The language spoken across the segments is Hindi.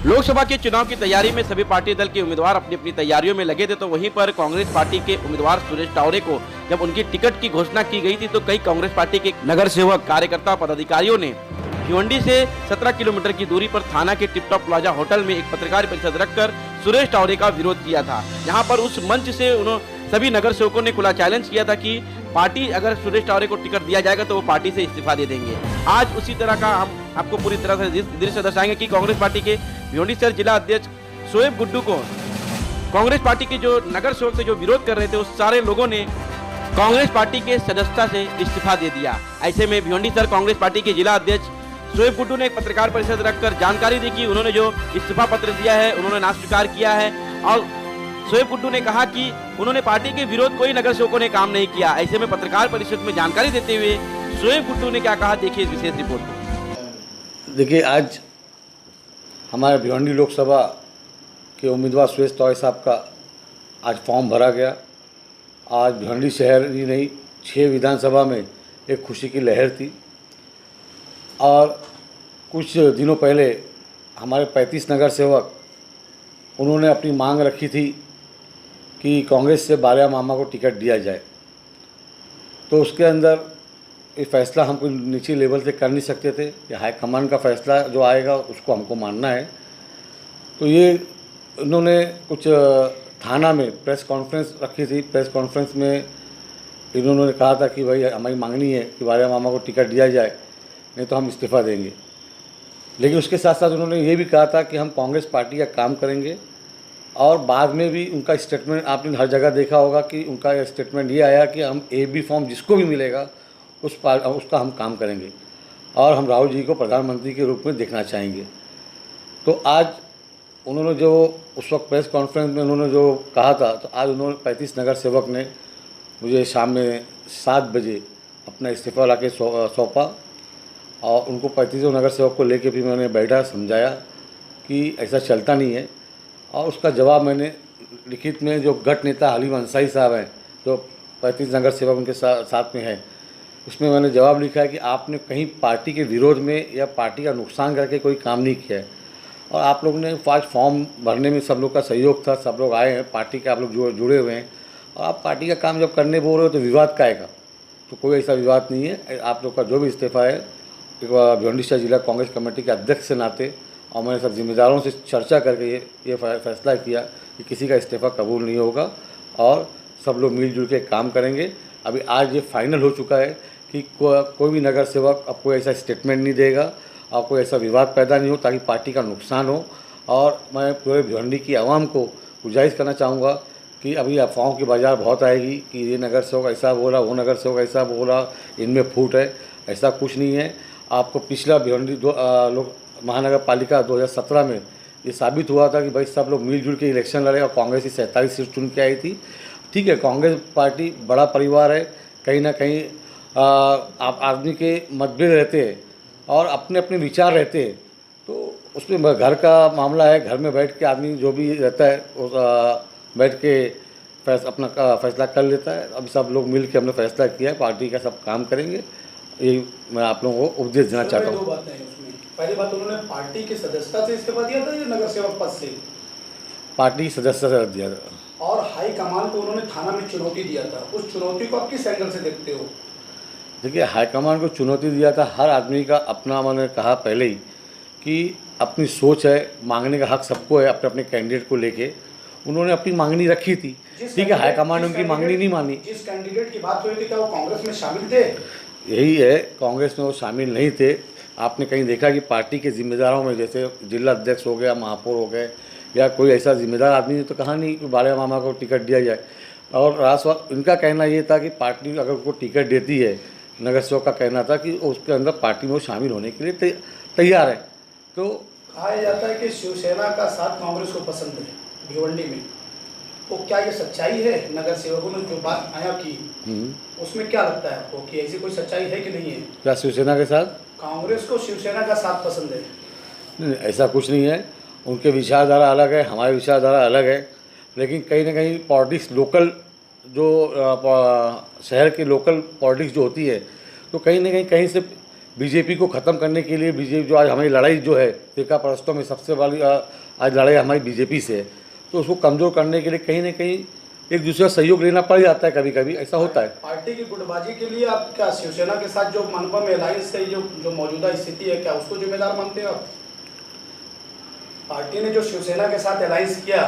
लोकसभा के चुनाव की तैयारी में सभी पार्टी दल के उम्मीदवार अपनी अपनी तैयारियों में लगे थे, तो वहीं पर कांग्रेस पार्टी के उम्मीदवार सुरेश टावरे को जब उनकी टिकट की घोषणा की गई थी तो कई कांग्रेस पार्टी के नगर सेवक, कार्यकर्ता, पदाधिकारियों ने भिवंडी से 17 किलोमीटर की दूरी पर थाना के टिप टॉप प्लाजा होटल में एक पत्रकार परिषद रखकर सुरेश टावरे का विरोध किया था। यहाँ पर उस मंच से उन्होंने सभी नगर सेवकों ने खुला चैलेंज किया था कि पार्टी अगर सुरेश टावरे को टिकट दिया जाएगा तो वो पार्टी से इस्तीफा दे देंगे। आज उसी तरह का हम आपको पूरी तरह से दृश्य दर्शाएंगे कि कांग्रेस पार्टी के भिवंडी शहर जिला अध्यक्ष शोएब गुड्डू को कांग्रेस पार्टी के जो नगर सेवक से जो विरोध कर रहे थे उस सारे लोगों ने कांग्रेस पार्टी के सदस्यता से इस्तीफा दे दिया। ऐसे में भिवंडी शहर कांग्रेस पार्टी के जिला अध्यक्ष शोएब गुड्डू ने एक पत्रकार परिषद रखकर जानकारी दी कि उन्होंने जो इस्तीफा पत्र दिया है उन्होंने ना स्वीकार किया है। और शोएब गुड्डू ने कहा कि उन्होंने पार्टी के विरोध कोई नगर सेवकों ने काम नहीं किया। ऐसे में पत्रकार परिषद में जानकारी देते हुए शोएब गुड्डू ने क्या कहा, देखिए इस विशेष रिपोर्ट को। देखिए, आज हमारे भिवंडी लोकसभा के उम्मीदवार सुरेश टावरे साहब का आज फॉर्म भरा गया। आज भिवंडी शहर ही नहीं 6 विधानसभा में एक खुशी की लहर थी। और कुछ दिनों पहले हमारे 35 नगर सेवक उन्होंने अपनी मांग रखी थी कि कांग्रेस से बालिया मामा को टिकट दिया जाए। तो उसके अंदर ये फैसला हम कोई नीचे लेवल से कर नहीं सकते थे कि हाईकमान का फैसला जो आएगा उसको हमको मानना है। तो ये उन्होंने कुछ थाना में प्रेस कॉन्फ्रेंस रखी थी। प्रेस कॉन्फ्रेंस में इन्होंने कहा था कि भाई हमारी मांगनी है कि बालिया मामा को टिकट दिया जाए, नहीं तो हम इस्तीफ़ा देंगे। लेकिन उसके साथ साथ उन्होंने ये भी कहा था कि हम कांग्रेस पार्टी का काम करेंगे। और बाद में भी उनका स्टेटमेंट आपने हर जगह देखा होगा कि उनका स्टेटमेंट ये आया कि हम AB फॉर्म जिसको भी मिलेगा उसका हम काम करेंगे और हम राहुल जी को प्रधानमंत्री के रूप में देखना चाहेंगे। तो आज उन्होंने जो उस वक्त प्रेस कॉन्फ्रेंस में उन्होंने जो कहा था, तो आज उन्होंने 35 नगर सेवक ने मुझे शाम में 7 बजे अपना इस्तीफ़ा ला के सौंपा। और उनको 35 नगर सेवक को लेके भी मैंने बैठा, समझाया कि ऐसा चलता नहीं है। और उसका जवाब मैंने लिखित में जो गट नेता हलीम अंसारी साहब हैं, जो 35 नगर सेवक उनके साथ में है, उसमें मैंने जवाब लिखा है कि आपने कहीं पार्टी के विरोध में या पार्टी का नुकसान करके कोई काम नहीं किया है। और आप लोग ने फास्ट फॉर्म भरने में सब लोग का सहयोग था, सब लोग आए हैं, पार्टी के आप लोग जुड़े हुए हैं। और आप पार्टी का काम जब करने बोल रहे हो तो विवाद का आएगा, तो कोई ऐसा विवाद नहीं है। आप लोग का जो भी इस्तीफ़ा है भिवंडी शहर जिला कांग्रेस कमेटी के अध्यक्ष से नाते और मैंने सब जिम्मेदारों से चर्चा करके ये फैसला किया कि किसी का इस्तीफ़ा कबूल नहीं होगा और सब लोग मिलजुल के काम करेंगे। अभी आज ये फाइनल हो चुका है कि कोई भी नगर सेवक अब कोई ऐसा स्टेटमेंट नहीं देगा और कोई ऐसा विवाद पैदा नहीं हो ताकि पार्टी का नुकसान हो। और मैं पूरे भिवंडी की आवाम को गुजारिश करना चाहूँगा कि अभी अफवाहों की बाज़ार बहुत आएगी कि ये नगर सेवक ऐसा बोला, वो नगर सेवक ऐसा बोला, इनमें फूट है। ऐसा कुछ नहीं है। आपको पिछला भिवंडी लोग महानगर पालिका 2017 में ये साबित हुआ था कि भाई सब लोग मिलजुल के इलेक्शन लड़े और कांग्रेस ही 47 सीट चुन के आई थी। ठीक है, कांग्रेस पार्टी बड़ा परिवार है, कहीं ना कहीं आप आदमी के मतभेद रहते हैं और अपने अपने विचार रहते हैं। तो उसमें घर का मामला है, घर में बैठ के आदमी जो भी रहता है बैठ के अपना फैसला कर लेता है। अब सब लोग मिल के हमने फैसला किया है, पार्टी का सब काम करेंगे। ये मैं आप लोगों को उपदेश देना चाहता हूँ। दो बातें हैं उसमें। पहली बात, उन्होंने पार्टी के सदस्यता से इस्तीफा दिया था या नगर सेवक पद से? पार्टी सदस्यता से दिया था। और हाई कमान को उन्होंने थाना में चुनौती दिया था, उस चुनौती को आप किस एंगल से देखते हो? देखिए, हाईकमान को चुनौती दिया था, हर आदमी का अपना, मैंने कहा पहले ही कि अपनी सोच है, मांगने का हक सबको है अपने अपने कैंडिडेट को लेके। उन्होंने अपनी मांगनी रखी थी, ठीक है, हाईकमान ने उनकी मांगनी नहीं मानी। जिस कैंडिडेट की बात हुई थी क्या वो कांग्रेस में शामिल थे? यही है, कांग्रेस में वो शामिल नहीं थे। आपने कहीं देखा कि पार्टी के जिम्मेदारों में जैसे जिला अध्यक्ष हो गया, महापौर हो गए या कोई ऐसा जिम्मेदार आदमी ने तो कहा नहीं कि बालिया मामा को टिकट दिया जाए। और राष्ट्रवाद इनका कहना ये था कि पार्टी अगर उनको टिकट देती है, नगर सेवक का कहना था कि उसके अंदर पार्टी में वो शामिल होने के लिए तैयार है। तो कहा जाता है कि शिवसेना का साथ कांग्रेस को पसंद है भिवंडी में, तो क्या ये सच्चाई है? नगर सेवकों ने जो बात आया की उसमें क्या लगता है आपको कि ऐसी कोई सच्चाई है कि नहीं है? क्या शिवसेना के साथ कांग्रेस को शिवसेना का साथ पसंद है? नहीं, ऐसा कुछ नहीं है। उनके विचारधारा अलग है, हमारी विचारधारा अलग है। लेकिन कहीं ना कहीं पॉलिटिक्स लोकल जो शहर की लोकल पॉलिटिक्स जो होती है, तो कहीं ना कहीं से बीजेपी को ख़त्म करने के लिए बीजेपी जो आज हमारी लड़ाई जो है फ़िरका परस्तों में सबसे बड़ी आज लड़ाई हमारी बीजेपी से है, तो उसको कमज़ोर करने के लिए कहीं ना कहीं एक दूसरे का सहयोग लेना पड़ जाता है, कभी कभी ऐसा होता है। पार्टी की गुटबाजी के लिए आप क्या शिवसेना के साथ जो मनपा में अलायंस है, जो मौजूदा स्थिति है, क्या उसको जिम्मेदार मानते हो आप? पार्टी ने जो शिवसेना के साथ अलायंस किया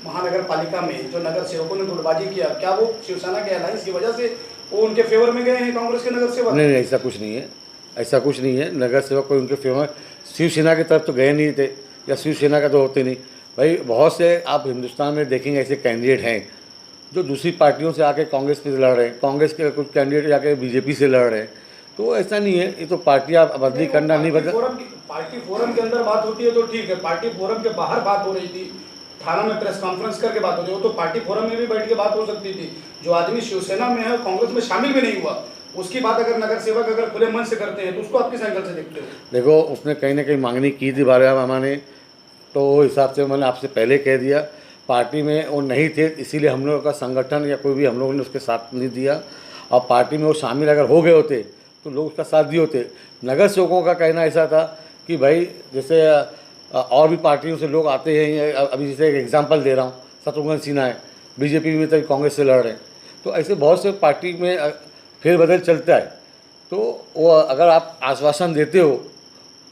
महानगर पालिका में, जो नगर सेवकों ने गुटबाजी किया, क्या वो शिवसेना के अलायंस की वजह से वो उनके फेवर में गए हैं कांग्रेस के नगर सेवक? नहीं, ऐसा कुछ नहीं है, ऐसा कुछ नहीं है। नगर सेवक कोई उनके फेवर शिवसेना की तरफ तो गए नहीं थे, या शिवसेना का तो होते नहीं भाई। बहुत से आप हिंदुस्तान में देखेंगे ऐसे कैंडिडेट हैं जो दूसरी पार्टियों से आके कांग्रेस पे लड़ रहे हैं, कांग्रेस के कुछ कैंडिडेट जाके बीजेपी से लड़ रहे हैं, तो ऐसा नहीं है। ये तो पार्टियां बदली करना नहीं बदल। पार्टी फोरम के अंदर बात होती है तो ठीक है, पार्टी फोरम के बाहर बात हो रही थी, थाना में प्रेस कॉन्फ्रेंस करके बात होती है, वो तो पार्टी फोरम में भी बैठ के बात हो सकती थी। जो आदमी शिवसेना में है, कांग्रेस में शामिल भी नहीं हुआ, उसकी बात अगर नगर सेवक अगर खुले मन से करते हैं तो उसको आप किस एंगल से देखते हो? देखो, उसने कहीं ना कहीं मांगनी की थी बारह मामा ने, तो वो हिसाब से मैंने आपसे पहले कह दिया, पार्टी में वो नहीं थे, इसीलिए हम लोगों का संगठन या कोई भी हम लोगों ने उसके साथ नहीं दिया। और पार्टी में वो शामिल अगर हो गए होते तो लोग उसका साथ दिए होते। नगर सेवकों का कहना ऐसा था कि भाई जैसे और भी पार्टियों से लोग आते हैं, अभी जैसे एक एग्जांपल दे रहा हूँ, शत्रुघ्न सिन्हा है, बीजेपी में तो कांग्रेस से लड़ रहे हैं, तो ऐसे बहुत से पार्टी में फेरबदल चलता है। तो वो अगर आप आश्वासन देते हो,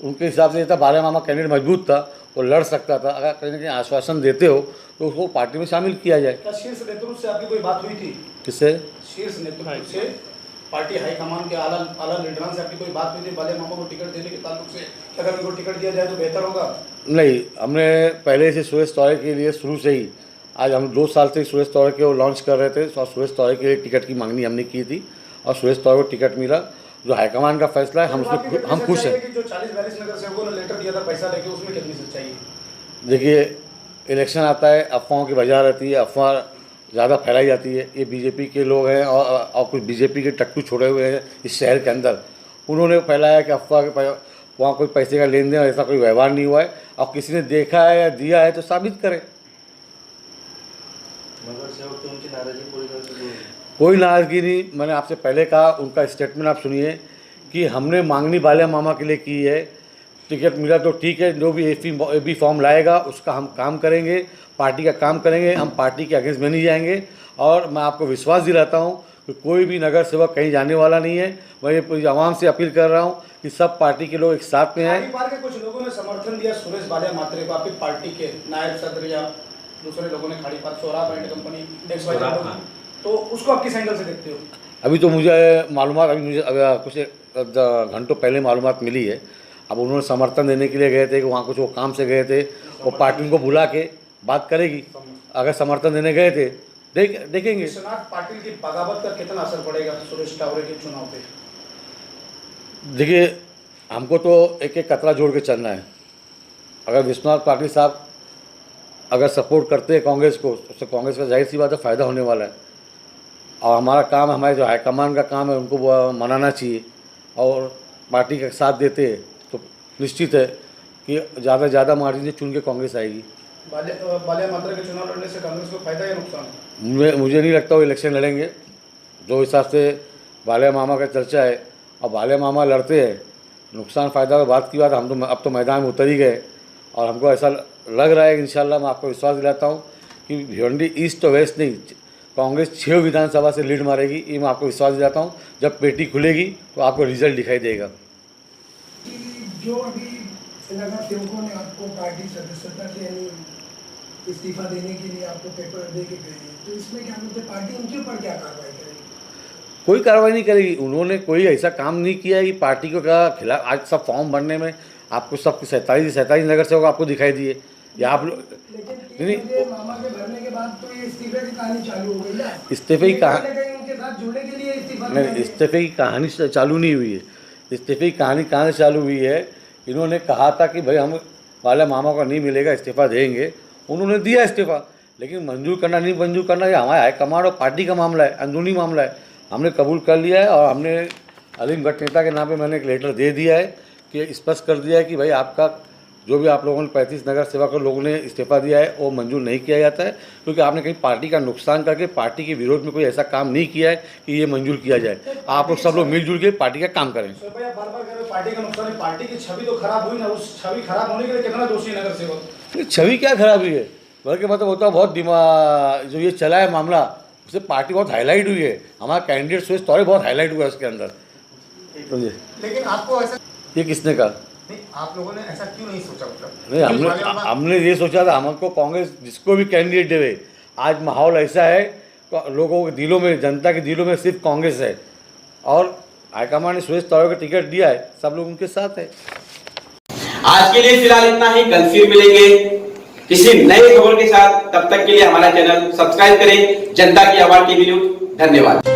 उनके हिसाब से था बारह मामा कैंडिडेट मजबूत था, वो लड़ सकता था, अगर कहीं ना कहीं आश्वासन देते हो तो उसको पार्टी में शामिल किया जाए। क्या शीर्ष नेतृत्व से आपकी कोई बात हुई थी? किससे? शीर्ष नेतृत्व से, पार्टी हाईकमान के आला लीडरान से आपकी कोई बात हुई थी बाले मामा को टिकट देने के ताल्लुक से, कि अगर उनको टिकट दिया जाए तो बेहतर होगा? नहीं, हमने पहले से सुरेश तौरे के लिए शुरू से ही, आज हम 2 साल से सुरेश तौरे के वो लॉन्च कर रहे थे, और सुरेश तौरे के लिए टिकट की मांगनी हमने की थी और सुरेश तौरे को टिकट मिला। जो हाईकमान का फैसला है, हम खुश हैं। जो 40-42 नगर सेवकों ने लेटर दिया था पैसा लेके, उसमें कितनी सच्चाई है? देखिए, इलेक्शन आता है, अफवाहों की वजह रहती है, अफवाह ज़्यादा फैलाई जाती है। ये बीजेपी के लोग हैं और कुछ बीजेपी के टट्टू छोड़े हुए हैं इस शहर के अंदर, उन्होंने फैलाया कि अफवाह के वहाँ कोई पैसे का लेन देन ऐसा कोई व्यवहार नहीं हुआ है, और किसी ने देखा है या दिया है तो साबित करें। नगर सेवक तो उनकी नाराजगी पूरी तरह से दूर है। कोई नाराजगी नहीं, मैंने आपसे पहले कहा, उनका स्टेटमेंट आप सुनिए कि हमने मांगनी बाले मामा के लिए की है, टिकट मिला तो ठीक है, जो भी एबी फॉर्म लाएगा उसका हम काम करेंगे, पार्टी का काम करेंगे, हम पार्टी के अगेंस्ट में नहीं जाएंगे। और मैं आपको विश्वास दिलाता हूँ कि कोई भी नगर सेवक कहीं जाने वाला नहीं है। मैं ये पूरी आवाम से अपील कर रहा हूँ कि सब पार्टी के लोग एक साथ में हैं। पार के कुछ लोगों ने समर्थन दिया सुरेश बाले मात्रे को, आपकी पार्टी के नायब सदर या दूसरे लोगों ने खाड़ी पार सोराब एंड कंपनी XYZ, तो उसको आप किस एंगल से देखते हो? अभी तो मुझे मालूमात, अभी मुझे कुछ घंटों पहले मालूमात मिली है। अब उन्होंने समर्थन देने के लिए गए थे कि वहाँ कुछ वो काम से गए थे, वो पार्टी को बुला के बात करेगी। अगर समर्थन देने गए थे, देखेंगे। विश्वनाथ पाटिल की बगावत का कितना असर पड़ेगा सुरेश टावरे के चुनाव पे? देखिए, हमको तो एक एक कतरा जोड़ के चलना है। अगर विश्वनाथ पाटिल साहब अगर सपोर्ट करते हैं कांग्रेस को, उससे कांग्रेस का जाहिर सी बात है फ़ायदा होने वाला है। और हमारा काम, हमारे जो हाईकमान का काम है, उनको वो मनाना चाहिए, और पार्टी का साथ देते हैं तो निश्चित है कि ज़्यादा से ज़्यादा मार्जिन से चुन के कांग्रेस आएगी। बालिया मात्रा के चुनाव लड़ने से कांग्रेस को फायदा या नुकसान? मुझे नहीं लगता वो इलेक्शन लड़ेंगे। जो हिसाब से बालिया मामा का चर्चा है, और बालिया मामा लड़ते हैं, नुकसान फ़ायदा की बात की बात, हम तो अब तो मैदान में उतर ही गए, और हमको ऐसा लग रहा है कि इंशाल्लाह, मैं आपको विश्वास दिलाता हूँ कि भिवंडी ईस्ट और वेस्ट नहीं, कांग्रेस 6 विधानसभा से लीड मारेगी। ये मैं आपको विश्वास दिलाता हूँ। जब पेटी खुलेगी तो आपको रिजल्ट दिखाई देगा। जो अभी नगर सेवकों ने आपको पार्टी सदस्यता से यानी इस्तीफा देने के लिए आपको पेपर दे के गए हैं, तो इसमें क्या बोलते हैं, पार्टी उनके ऊपर क्या कार्रवाई करेगी? कोई कार्रवाई नहीं करेगी। उन्होंने कोई ऐसा काम नहीं किया है कि पार्टी को का खिलाफ। आज सब फॉर्म भरने में आपको सब 47 नगर सेवक आपको दिखाई दिए, या आप लोग लेकिन मामा के भरने के बाद तो ये इस्तीफे की कहानी चालू हो गई ना। इस्तीफे की कहानी उनके साथ जुड़ने के लिए इस्तीफा नहीं, इस्तीफे की कहानी चालू नहीं हुई है। इस्तीफे की कहानी कहाँ से चालू हुई है? इन्होंने कहा था कि भाई हम वाले मामा को नहीं मिलेगा, इस्तीफा देंगे। उन्होंने दिया इस्तीफा, लेकिन मंजूर करना नहीं मंजूर करना ये हमारे हाईकमांड और पार्टी का मामला है, अंदरूनी मामला है। हमने कबूल कर लिया है, और हमने अलीम भट्ट नेता के नाम पे मैंने एक लेटर दे दिया है कि स्पष्ट कर दिया है कि भाई आपका जो भी आप लोगों ने 35 नगर सेवक लोगों ने इस्तीफा दिया है वो मंजूर नहीं किया जाता है, क्योंकि आपने कहीं पार्टी का नुकसान करके पार्टी के विरोध में कोई ऐसा काम नहीं किया है कि ये मंजूर किया जाए। आप लोग सब लोग मिलजुल के पार्टी का काम करें। सर भाई, आप बार-बार कह रहे हो पार्टी का नुकसान है, पार्टी की छवि तो खराब हुई ना, उस छवि खराब होने के लिए कितना दोषी है नगर सेवक? ये छवि क्या खराब हुई है, बल्कि मतलब होता बहुत दिमाग जो ये चला है मामला, उससे पार्टी बहुत हाईलाइट हुई है। हमारा कैंडिडेट सुरेश तौरे बहुत हाईलाइट हुआ है उसके अंदर। समझे? लेकिन आपको ऐसा ये किसने कहा? नहीं, आप लोगों ने ऐसा क्यों नहीं सोचा? मतलब नहीं, हमने ये सोचा था हमको कांग्रेस जिसको भी कैंडिडेट देवे। आज माहौल ऐसा है, लोगों के दिलों में, जनता के दिलों में सिर्फ कांग्रेस है, और हाईकमान ने सुरेश तौरे को टिकट दिया है, सब लोग उनके साथ है। आज के लिए फिलहाल इतना ही, कल फिर मिलेंगे किसी नए खबर के साथ। तब तक के लिए हमारा चैनल सब्सक्राइब करें। जनता की आवाज टीवी न्यूज। धन्यवाद।